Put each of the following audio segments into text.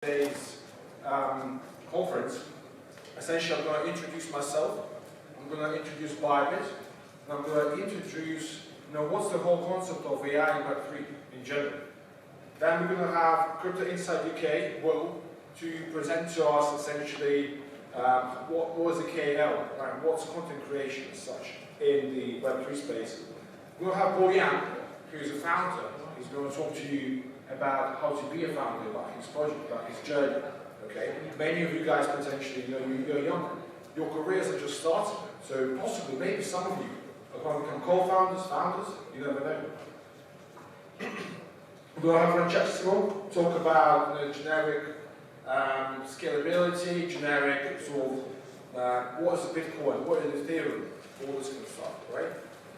Today's conference, essentially I'm going to introduce myself, I'm going to introduce Bybit, and I'm going to introduce, what's the whole concept of AI and Web3 in general. Then we're going to have Crypto Inside UK, Will, to present to us essentially what was the KL, right? What's content creation as such in the Web3 space. We'll have Boyan, who's a founder. He's going to talk to you about how to be a founder, about his project, about his journey. Okay, many of you guys potentially, you're younger. Your careers are just starting, so possibly, maybe some of you are going to become co-founders, founders. You never know. We'll have Francesco talk about generic scalability, generic sort of what is Bitcoin, what is Ethereum, all this kind of stuff, right?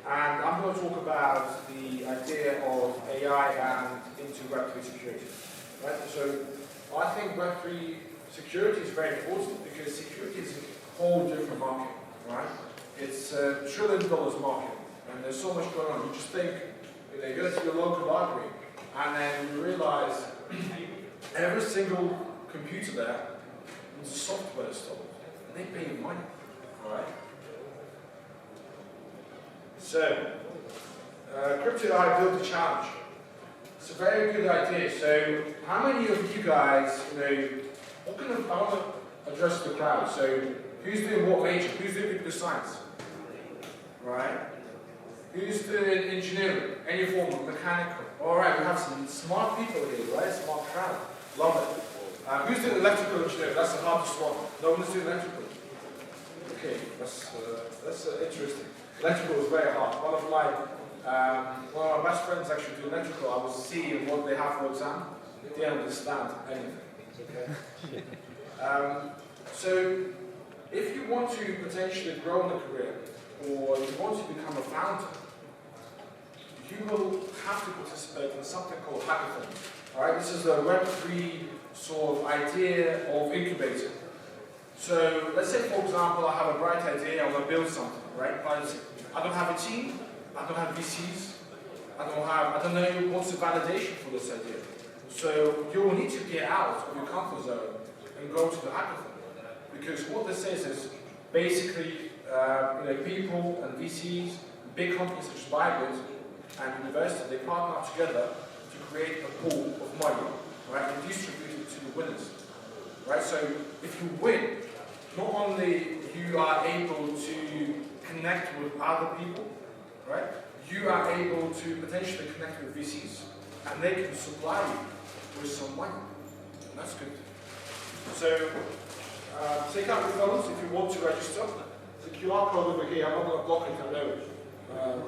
And I'm going to talk about the idea of AI and into Web3 security. Right? So I think Web3 security is very important because security is a whole different market. Right? It's $1 trillion market, and there's so much going on. You just think, you go to your local library, and then you realize every single computer there is a software installed, and they pay you money. Right? So, Crypto AI built a challenge. It's a very good idea. So, how many of you guys, what kind of, I want to address the crowd. So, who's doing what major? Who's doing computer science? Right? Who's doing engineering? Any form of mechanical? Alright, we have some smart people here, right? Smart crowd. Love it. Who's doing electrical engineering? That's the hardest one. No one's doing electrical. Okay, that's interesting. Electrical is very hard. One of my best friends actually do electrical. I was seeing what they have for exam. They don't understand anything. Okay? So, if you want to potentially grow in a career, or you want to become a founder, you will have to participate in something called hackathon. Alright, this is a Web3 sort of idea of incubator. So, let's say for example, I have a bright idea, I want to build something, right? But I don't have a team, I don't have VCs, I don't know what's the validation for this idea. So you will need to get out of your comfort zone and go to the hackathon. Because what this says is basically people and VCs, big companies such as Bybit and universities, they partner together to create a pool of money, right, and distribute it to the winners. Right? So if you win, not only you are able to connect with other people, right? You are able to potentially connect with VCs, and they can supply you with some money. And that's good. So, take out your phones if you want to register. The QR code over here, I'm not going to block it, I know it.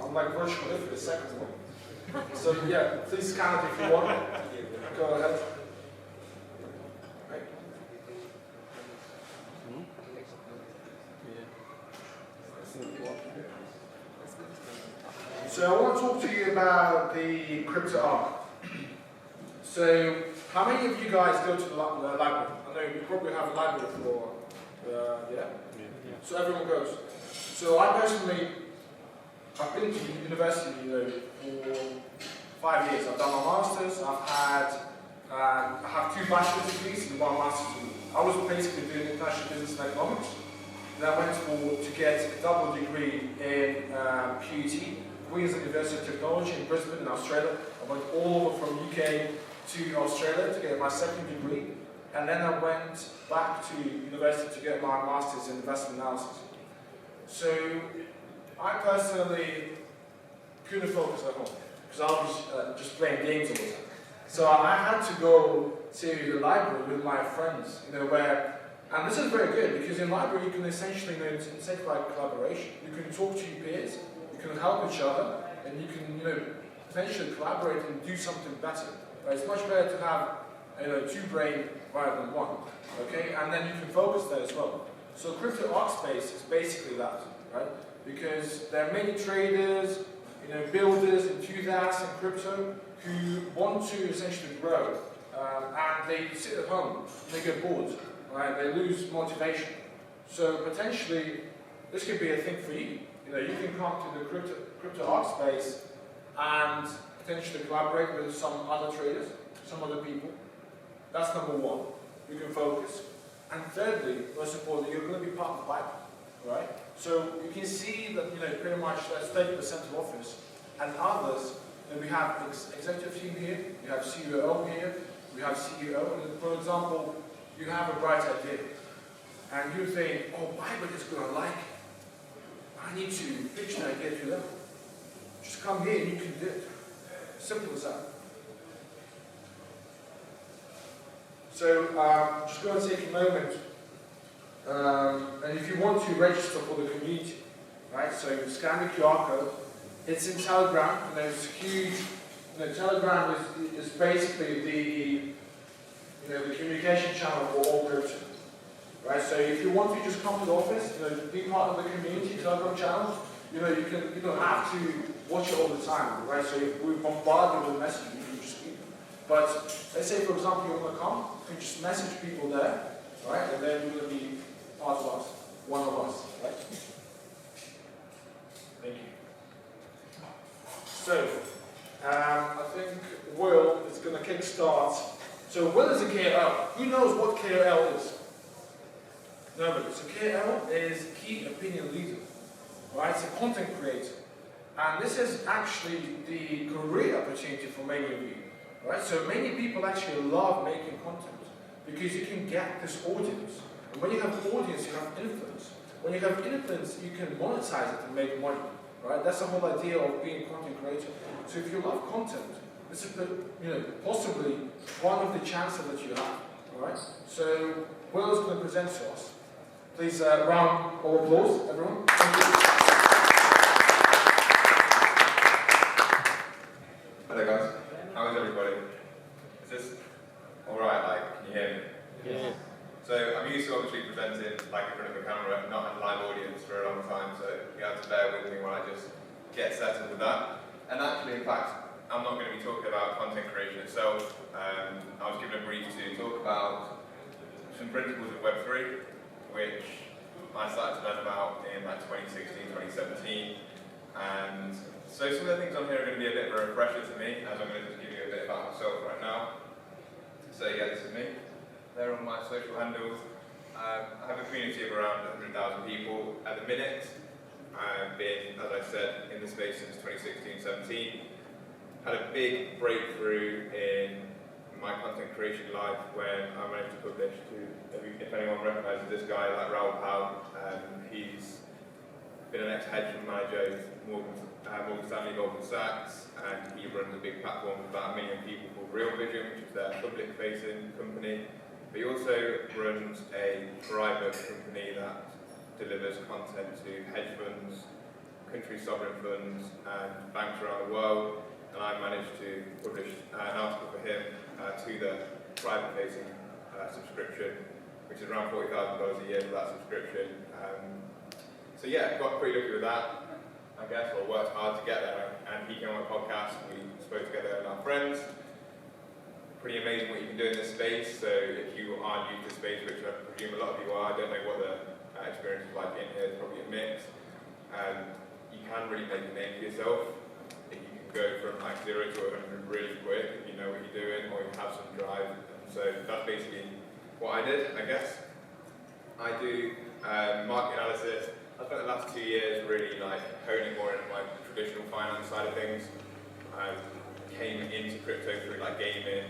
I'm like virtual for the second one. So yeah, please scan it if you want. Go ahead. So I want to talk to you about the crypto arc. So how many of you guys go to the library? I know you probably have a library for, yeah? So everyone goes. So I personally, I've been to university for 5 years. I've done my masters, I have 2 bachelor's degrees and 1 master's degree. I was basically doing international business and economics. Then I went to get a double degree in QUT, Queen's University of Technology in Brisbane in Australia. I went all over from UK to Australia to get my second degree. And then I went back to university to get my master's in investment analysis. So I personally couldn't focus at home because I was just playing games all the time. So I had to go to the library with my friends, and this is very good because in library you can essentially incentivize collaboration. You can talk to your peers, you can help each other, and you can potentially collaborate and do something better. Right? It's much better to have 2 brains rather than 1. Okay, and then you can focus there as well. So crypto arc space is basically that, right? Because there are many traders, builders, enthusiasts in crypto who want to essentially grow, and they sit at home, they get bored. Right, they lose motivation. So potentially, this could be a thing for you. You can come to the crypto art space and potentially collaborate with some other traders, some other people. That's number one. you can focus. And thirdly, most importantly, you're going to be part of the Bible, right? So you can see that, pretty much that's 30% of office. And others, we have executive team here, we have COO here, we have CEO. And for example, you have a bright idea. And you think, oh, Bible is going to like it. I need to pitch an idea to them. Just come here and you can do it. Simple as that. So, just going to take a moment, and if you want to register for the community, right? So scan the QR code. It's in Telegram, and it's huge. Telegram is basically the communication channel for all crypto, right? So if you want to just come to the office, be part of the community Telegram channel, you don't have to watch it all the time, right? So if we bombard you with messages, you can just keep them. But let's say, for example, you want to come, you can just message people there, right? And then you're going to be part of us, one of us, right? Thank you. So, I think Will is going to kickstart. So Will is a KOL. Who knows what KOL is? Nobody. So KOL is Key Opinion Leader, right? It's a content creator. And this is actually the career opportunity for many of you, right? So many people actually love making content because you can get this audience. And when you have audience, you have influence. When you have influence, you can monetize it and make money, right? That's the whole idea of being a content creator. So if you love content, this is possibly one of the chances that you have, right? So Will is going to present to us. Please round of applause, everyone. Thank you. Hello guys, how is everybody? Is this alright, can you hear me? Yeah. So I'm used to obviously presenting in front of a camera, not a live audience for a long time, so you have to bear with me while I just get settled with that. And actually, in fact, I'm not going to be talking about content creation itself. I was given a brief to talk about some principles of Web3, which I started to learn about in 2016, 2017. And so some of the things on here are going to be a bit of a refresher to me, as I'm going to just give you a bit about myself right now. So yeah, this is me. There are my social handles. I have a community of around 100,000 people at the minute. I've been, as I said, in the space since 2016-17. Had a big breakthrough in my content creation life when I managed to publish to, if anyone recognises this guy, like Raoul Powell. He's been an ex-hedge fund manager with Morgan Stanley, Goldman Sachs, and he runs a big platform with about 1 million people called Real Vision, which is their public-facing company. But he also runs a private company that delivers content to hedge funds, country sovereign funds, and banks around the world. And I managed to publish an article for him to the private-facing subscription, which is around $40,000 a year for that subscription. So yeah, got pretty lucky with that, I guess, or worked hard to get there. And he came on a podcast, we spoke together and our friends. Pretty amazing what you can do in this space. So if you are new to the space, which I presume a lot of you are, I don't know what the experience is like in here, it's probably a mix. You can really make a name for yourself. You can go from 0 to 100 really quick if you know what you're doing or you have some drive. And so that's basically what I did, I guess. I do market analysis. I spent the last 2 years really honing more into my traditional finance side of things. I came into crypto through gaming,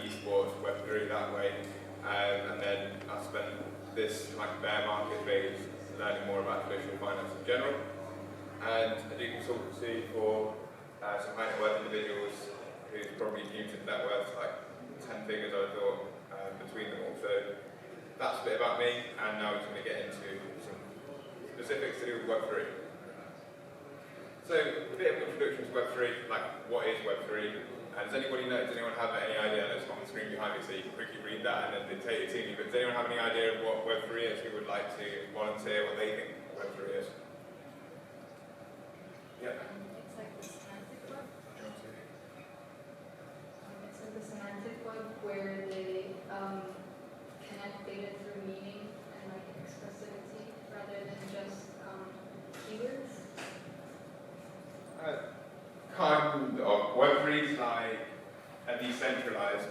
esports, Web3 that way, and then I spent this bear market phase learning more about traditional finance in general. And I do consultancy for some high net worth individuals who's probably new to net worth, 10 figures I thought between them all. So that's a bit about me, and now we're going to get into some specifics to do with Web3. So a bit of an introduction to Web3, what is Web3? And does anyone have any idea? That's on the screen behind me, so you can quickly read that and then dictate it to me. But does anyone have any idea of what Web3 is? Who would like to volunteer what they think Web3 is? Yeah. It's like the semantic web. It's like the semantic web where they connect data through meaning and expressivity rather than just keywords. Kind of. Web3 is like a decentralized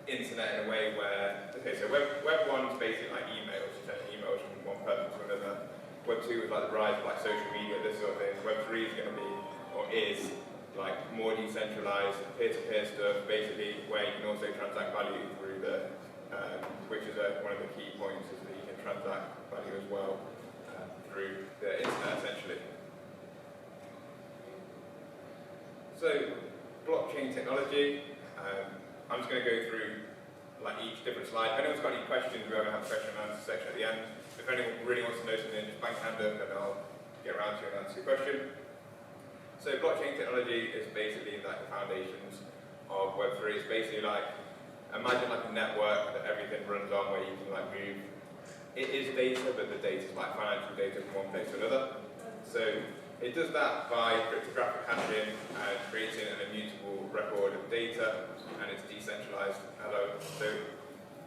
internet in a way. way where, okay, so Web 1 is basically like emails, you send emails from one person to another. Web 2 is like the rise of like social media, this sort of thing. Web 3 is going to be, or is, like more decentralized, peer-to-peer stuff, basically where you can also transact value through the, which is one of the key points, is that you can transact value as well through the internet, essentially. So, blockchain technology. I'm just going to go through like each different slide. If anyone's got any questions, we're going to have a question and answer section at the end. If anyone really wants to know something, just bang hand up and I'll get around to you and answer your question. So blockchain technology is basically like the foundations of Web3. It's basically like, imagine like a network that everything runs on where you can like move. It is data, but the data is like financial data from one place to another. So it does that by cryptographic hashing and creating an immutable record of data, and it's decentralized. So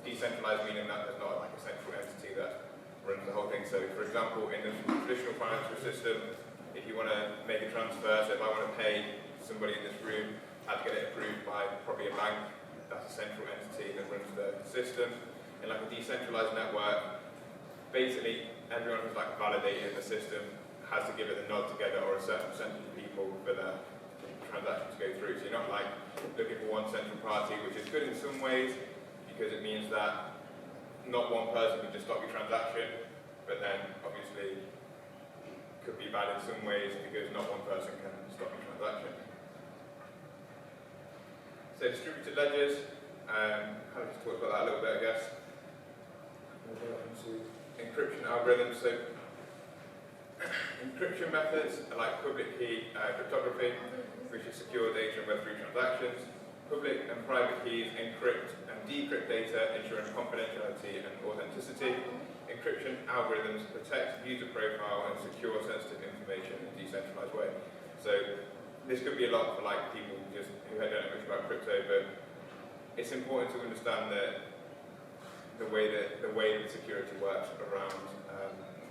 decentralized meaning that there's not like a central entity that runs the whole thing. So for example, in the traditional financial system, if you want to make a transfer, so if I want to pay somebody in this room, I have to get it approved by probably a bank. That's a central entity that runs the system. In like a decentralized network, basically everyone who's like validated the system has to give it the nod together, or a certain percentage of people for the transaction to go through. So you're not like looking for one central party, which is good in some ways because it means that not one person can just stop your transaction, but then obviously could be bad in some ways because not one person can stop your transaction. So distributed ledgers, I'll just talk about that a little bit, I guess. Encryption algorithms. So encryption methods are like public key cryptography, which is secure data in Web3 transactions. Public and private keys encrypt and decrypt data, ensuring confidentiality and authenticity. Encryption algorithms protect user profile and secure sensitive information in a decentralized way. So this could be a lot for like people just who don't know much about crypto, but it's important to understand that the way that security works around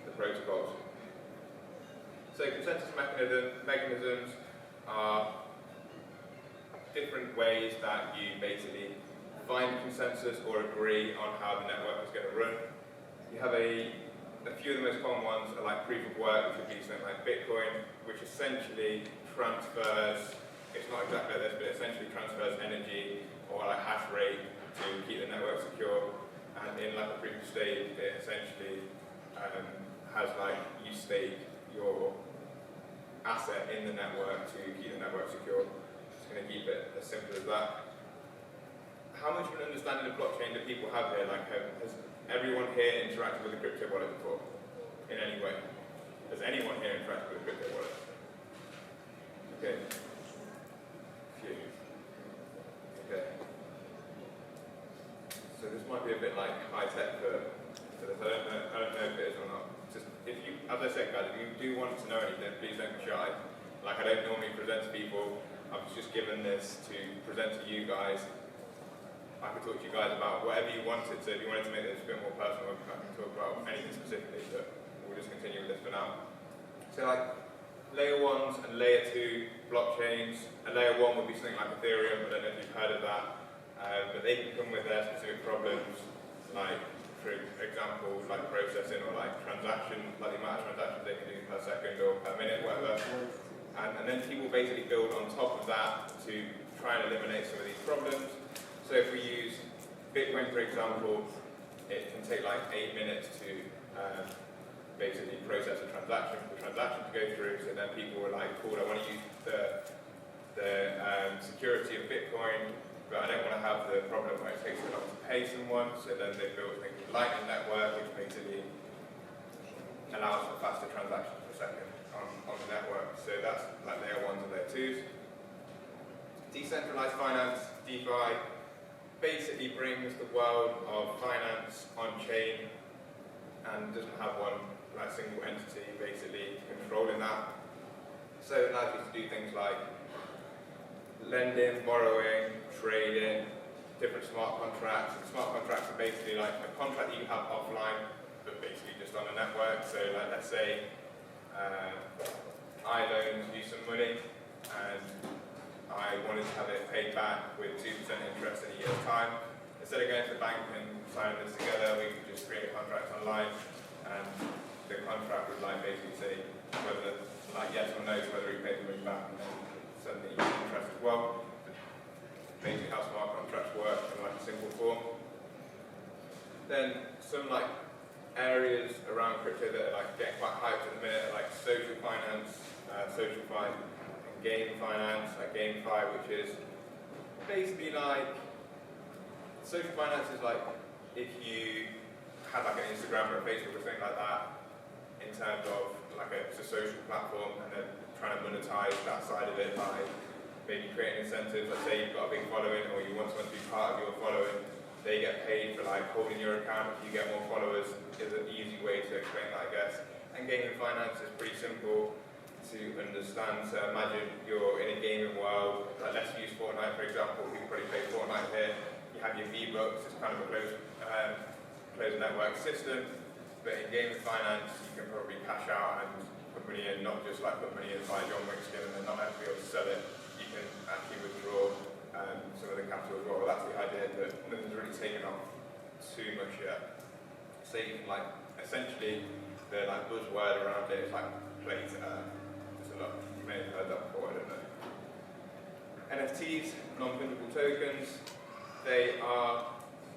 the protocols. So consensus mechanisms are different ways that you basically find consensus or agree on how the network is going to run. You have a few of the most common ones are like proof of work, which would be something like Bitcoin, which essentially transfers, it's not exactly like this, but it essentially transfers energy or like hash rate to keep the network secure. And in like a proof of stake, it essentially has like you stake your asset in the network to keep the network secure. Just going to keep it as simple as that. How much of an understanding of blockchain do people have here? Like, has everyone here interacted with a crypto wallet before? In any way? Has anyone here interacted with a crypto wallet? Okay. Few. Okay. So this might be a bit like high tech for this. I don't know if it is or not. Just if you, as I said, guys, if you do want to know anything, please don't be shy. Like I don't normally present to people. I was just given this to present to you guys. I could talk to you guys about whatever you wanted. So if you wanted to make this a bit more personal, I can talk about anything specifically, but we'll just continue with this for now. So like layer 1s and layer 2 blockchains. A layer 1 would be something like Ethereum. I don't know if you've heard of that. But they can come with their specific problems, like, for example, like processing or like transaction, like the amount of transactions they can do per second or per minute, whatever. And then people basically build on top of that to try and eliminate some of these problems. So if we use Bitcoin, for example, it can take like 8 minutes to basically process a transaction, for the transaction to go through. So then people were like, cool, I want to use the security of Bitcoin, but I don't want to have the problem where it takes so long to pay someone. So then they built a thing called Lightning Network, which basically allows for faster transactions per second on the network. So that's like layer 1s and layer 2s. Decentralized finance, DeFi, basically brings the world of finance on chain and doesn't have one like single entity basically controlling that. So it allows you to do things like lending, borrowing, trading, different smart contracts. And smart contracts are basically like a contract that you have offline, but basically just on a network. So like let's say I loaned you some money and I wanted to have it paid back with 2% interest in a year's time. instead of going to the bank and signing this together, we could just create a contract online, and the contract would like basically say whether, like yes or no, to whether we pay the money back, and then certainly interest as well. Basically how smart contracts work in like a simple form. Then some like areas around crypto that are like getting quite hyped at the minute are like social finance, SocialFi, and game finance, like GameFi, which is basically like social finance is like if you had like an Instagram or a Facebook or something like that in terms of like it's a social platform, and then trying to monetize that side of it by maybe creating incentives. Let's say you've got a big following, or you want someone to be part of your following, they get paid for like holding your account. If you get more followers, is an easy way to explain that, I guess. And gaming finance is pretty simple to understand. So imagine you're in a gaming world, like let's use Fortnite for example. People probably play Fortnite here. You have your V-Bucks, it's kind of a closed network system. But in gaming finance, you can probably cash out and put money in, not just like put money in by John Wick skin and then not actually be able to sell it. You can actually withdraw some of the capital as well. That's the idea, that nothing's really taken off too much yet. So you can like, essentially, the like buzzword around it is like play to earn. There's a lot, you may have heard that before, I don't know. NFTs, non-fungible tokens, they are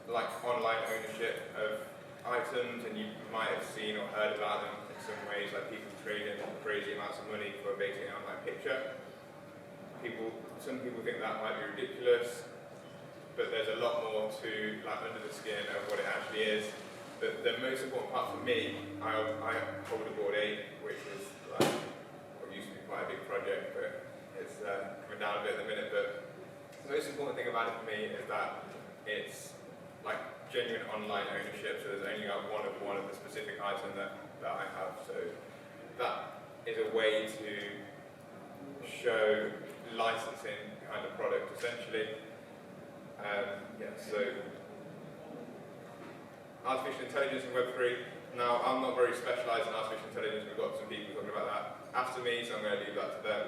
like online ownership of items, and you might have seen or heard about them in some ways, like people trading crazy amounts of money for basically an online picture. Some people think that might be ridiculous, but there's a lot more to like under the skin of what it actually is. The most important part for me, I hold a Board 8, which is like what used to be quite a big project, but it's coming down a bit at the minute. But the most important thing about it for me is that it's like genuine online ownership, so there's only like one of the specific item that I have. So that is a way to show licensing kind of product essentially. So artificial intelligence and Web3. Now I'm not very specialised in artificial intelligence, we've got some people talking about that after me, so I'm going to leave that to them.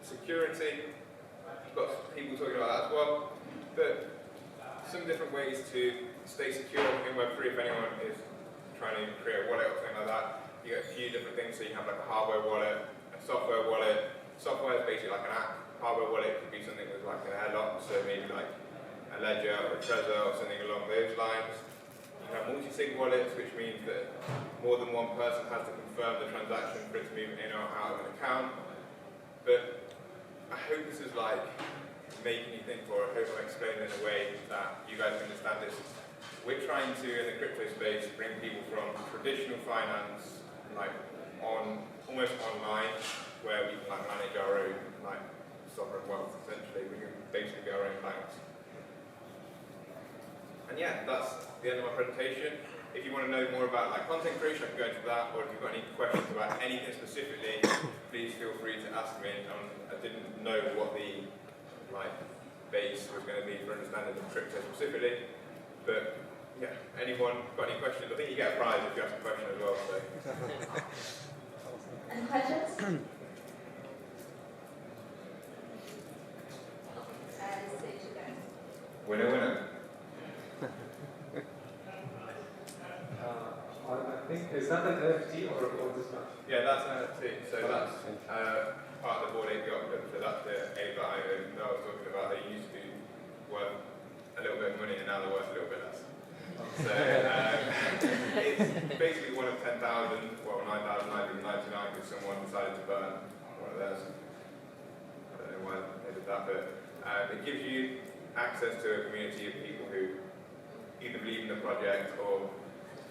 Security, we've got people talking about that as well. But some different ways to stay secure in Web3 if anyone is trying to create a wallet or something like that. You get a few different things, so you have like a hardware wallet, a software wallet. Software is basically like an app. Hardware wallet could be something with like an airlock, so maybe like a Ledger or a Trezor or something along those lines. You have multi-sig wallets, which means that more than one person has to confirm the transaction for it to move in or out of an account. But I hope this is like making you think, or I hope I'm explaining in a way that you guys can understand this. We're trying to, in the crypto space, bring people from traditional finance, like almost online, where we can like manage our own like sovereign wealth. Essentially, we can basically be our own banks. And yeah, that's the end of my presentation. If you want to know more about like content creation, I can go into that. Or if you've got any questions about anything specifically, please feel free to ask me. I didn't know what the like base was going to be for understanding the crypto specifically, but yeah, anyone got any questions? I think you get a prize if you ask a question as well. So. Any questions? Winner, winner. I think, is that an NFT or this one? Yeah, that's an NFT. So that's part of the Board 8 document. So that's the A that I was talking about. They used to be worth a little bit of money, and now they're worth a little bit less. So it's basically one of 10,000, well 9,999, because someone decided to burn one of theirs. I don't know why they did that, but it gives you access to a community of people who either believe in the project or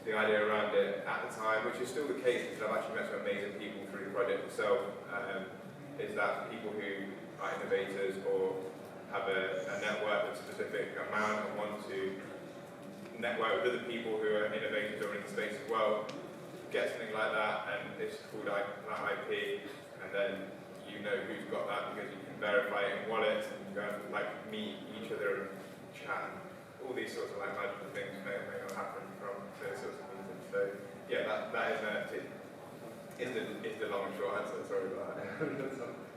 the idea around it at the time, which is still the case because I've actually met some amazing people through the project itself, is that people who are innovators or have a network of a specific amount and want to network with other people who are innovators or in the space as well, get something like that, and it's called that IP, and then you know who's got that because you can verify it in wallets and you go and like meet each other and chat. All these sorts of like magical things may or may not happen from those sorts of meetings. So yeah, that is the long and short answer. Sorry about that.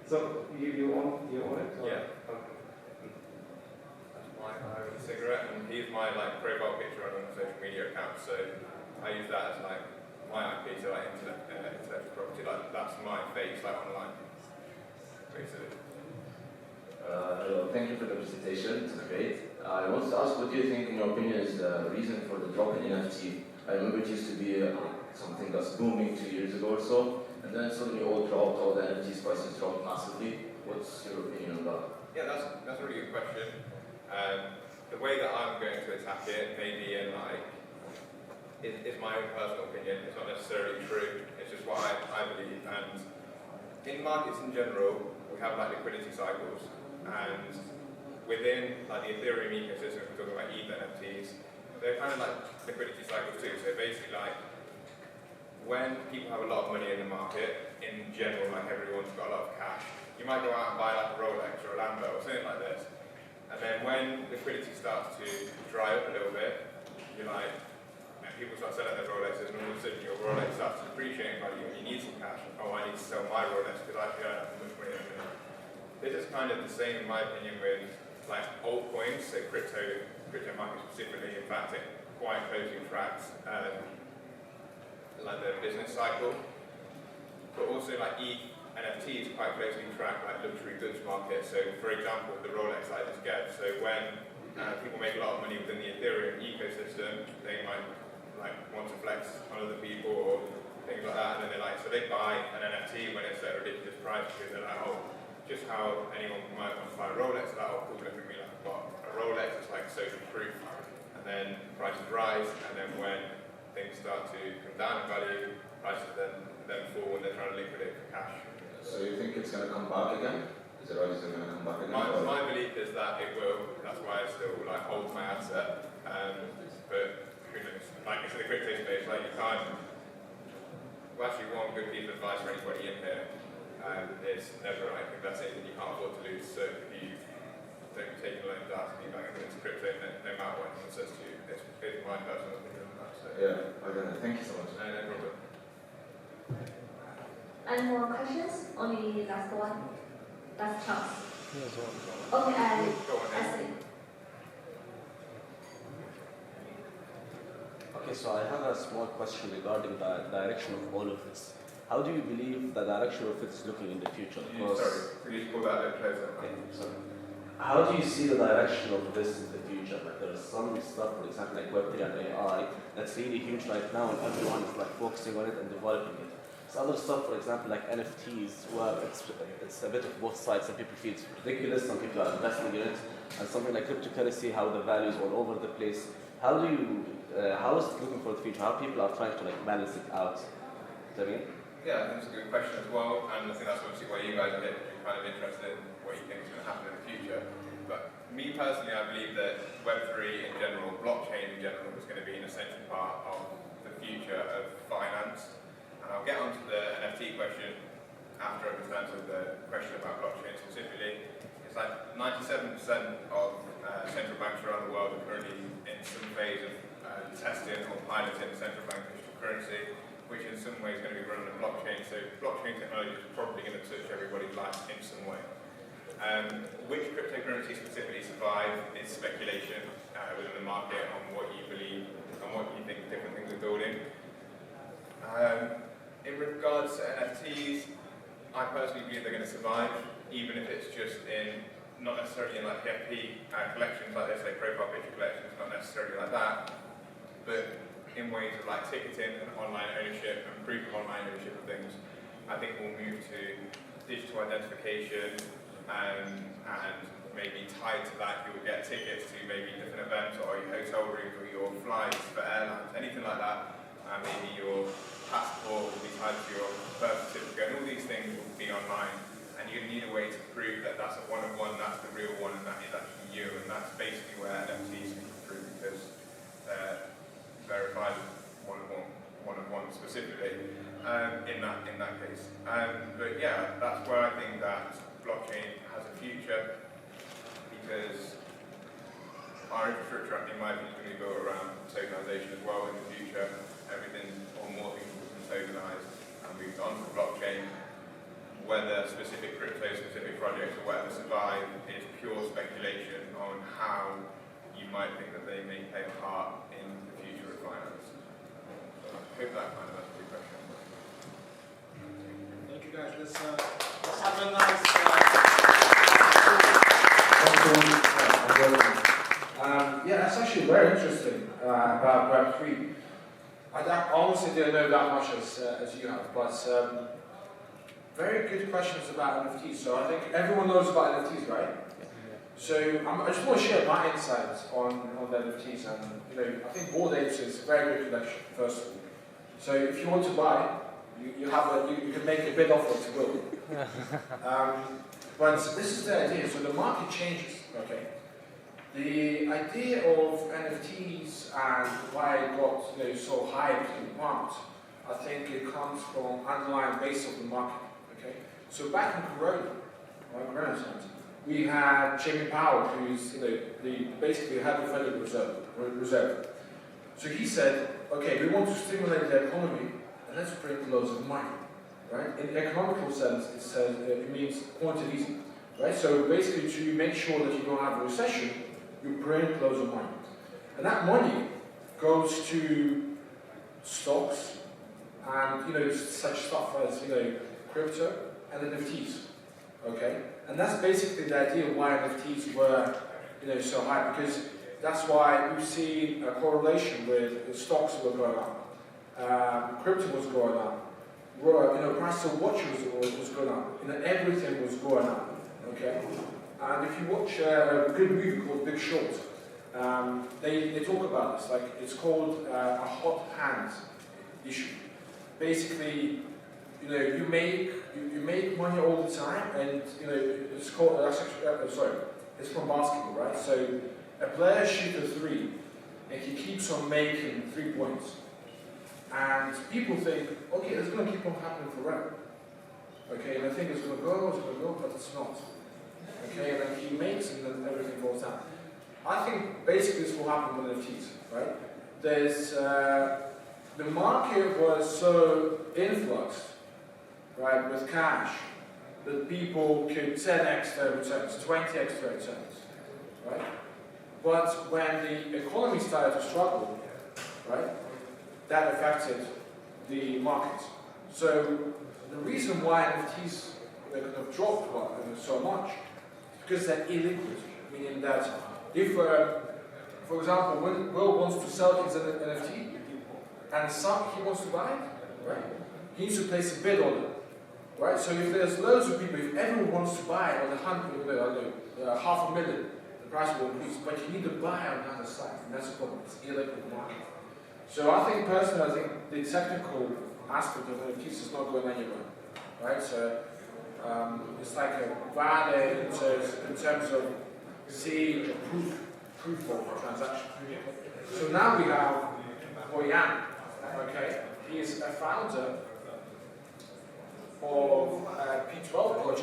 So you own it? Or? Yeah. Okay. That's why cigarette, and he's my like profile picture on a social media account. So I use that as like my IP to like intellectual property. Like that's my face like online, basically. Hello, thank you for the presentation. It's great. I wanted to ask, what do you think, in your opinion, is the reason for the drop in NFT? I remember it used to be something that's booming 2 years ago or so, and then suddenly all dropped, all the NFTs prices dropped massively. What's your opinion on that? Yeah, that's a really good question. The way that I'm going to attack it, maybe in like, is my own personal opinion. It's not necessarily true. It's just what I believe. And in markets in general, we have like liquidity cycles, and within like the Ethereum ecosystem, we're talking about ETH NFTs. They're kind of like liquidity cycles too. So basically, like when people have a lot of money in the market, in general, like everyone's got a lot of cash, you might go out and buy like a Rolex or a Lambo or something like this. And then when liquidity starts to dry up a little bit, you're like, and people start selling their Rolexes, and all of a sudden your Rolex starts to depreciate in value, and you need some cash. Oh, I need to sell my Rolex because I don't have much money at the minute. This is kind of the same, in my opinion, with like altcoins, so crypto market specifically. In fact, it quite closely tracks like the business cycle, but also like NFTs quite closely track like luxury goods market. So, for example, the Rolex I just gave. So when people make a lot of money within the Ethereum ecosystem, they might like want to flex on other people or things like that, and then so they buy an NFT when it's at a ridiculous price because they're like, oh, just how anyone might want to buy a Rolex, like, oh, cool, look at me, like, but a Rolex is like social proof, and then prices rise, and then when things start to come down in value, prices then fall when they're trying to liquidate for cash. So you think it's going to come back again? Is it going to come back again? My belief is that it will. That's why I still like hold my asset. But who knows? Like it's in the crypto space, like you can't. Well, actually, one good piece of advice for anybody in here is never like invest anything you can't afford to lose. So if you don't be taking loans out to be back into crypto, no matter what anyone says to you, it's my personal opinion on that. So. Yeah, okay. Thank you so much. No problem. Any more questions? Only last one. Last chance. Okay, I see. Okay, so I have a small question regarding the direction of all of this. How do you believe the direction of it is looking in the future? Sorry, could you pull that a bit closer? Okay, sorry. How do you see the direction of this in the future? Like there's some stuff, for example, like Web3 and AI, that's really huge right now, and everyone is like focusing on it and developing it. So other stuff, for example, like NFTs, where it's a bit of both sides. Some people feel it's ridiculous, some people are investing in it, and something like cryptocurrency, how the values all over the place. How is it looking for the future? How people are trying to like balance it out? Do you know what I mean? Yeah, that's a good question as well, and I think that's obviously why you guys are here. You're kind of interested in what you think is going to happen in the future. But me personally, I believe that Web3 in general, blockchain in general, is going to be an essential part of the future of finance. And I'll get onto the NFT question after I've answered the question about blockchain specifically. It's like 97% of central banks around the world are currently in some phase of testing or piloting central bank digital currency, which in some way is going to be run on a blockchain. So blockchain technology is probably going to touch everybody's life in some way. Which cryptocurrency specifically survive is speculation within the market on what you believe and what you think different things are building. In regards to NFTs, I personally believe they're going to survive, even if it's just in, not necessarily in like PFP collections like this, like profile picture collections, not necessarily like that, but in ways of like ticketing and online ownership and proof of online ownership of things. I think we'll move to digital identification and maybe tied to that you'll get tickets to maybe different events or your hotel rooms or your flights for airlines, anything like that. Maybe your passport will be tied to your birth certificate, and all these things will be online. And you need a way to prove that that's a one-of-one, that's the real one, and that is actually you. And that's basically where NFTs can prove, because they're verified one-of-one specifically in that case. But yeah, that's where I think that blockchain has a future, because our infrastructure, in my opinion, is going to be built around tokenization as well in the future. Everything or more things will become tokenized and moved on to blockchain. Whether specific crypto, specific projects or whatever survive is pure speculation on how you might think that they may play a part in the future of finance. So I hope that kind of answers your question. Thank you guys. Let's have a nice. Yeah, that's actually very interesting about Web3. I honestly didn't know that much as you have, but very good questions about NFTs. So I think everyone knows about NFTs, right? So I just want to share my insights on the NFTs, and I think Bored Apes is a very good collection. First of all, so if you want to buy, you can make a bid offer to will. But this is the idea. So the market changes. Okay. The idea of NFTs and why it got so hyped and pumped, I think it comes from underlying base of the market. Okay, so back in Corona times, we had Jamie Powell, who's basically head of the Federal Reserve. So he said, okay, we want to stimulate the economy, and let's print loads of money, right? In the economical sense, it means quantitative, right? So basically, to make sure that you don't have a recession, you print loads of money. And that money goes to stocks and such stuff as crypto and NFTs. Okay? And that's basically the idea why NFTs were so high, because that's why we've seen a correlation with the stocks were going up, crypto was going up, price of watches was going up, everything was going up. Okay? And if you watch a good movie called Big Short, they talk about this. Like, it's called a hot hands issue. Basically, you make money all the time, and it's called. It's from basketball, right? So a player shoots a three, and he keeps on making 3 points, and people think, okay, it's going to keep on happening forever. Okay, and I think it's going to go, but it's not. Okay, and then he makes and then everything falls down. I think basically this will happen with NFTs, right? There's the market was so influxed, right, with cash that people could 10x their returns, 20x their returns, right? But when the economy started to struggle, right, that affected the market. So the reason why NFTs kind of dropped so much, because they're illiquid, meaning that if, for example, when Will wants to sell his NFT and he wants to buy it, right, he needs to place a bid on it, right? So if there's loads of people, if everyone wants to buy it on $500,000, the price will increase, but you need to buy on the other side, and that's the problem. It's illiquid market. So I think personally, the technical aspect of NFTs is not going anywhere, right? So it's like a valid in terms of seeing a proof of a transaction. So now we have Boyan, okay? He is a founder of P12 project.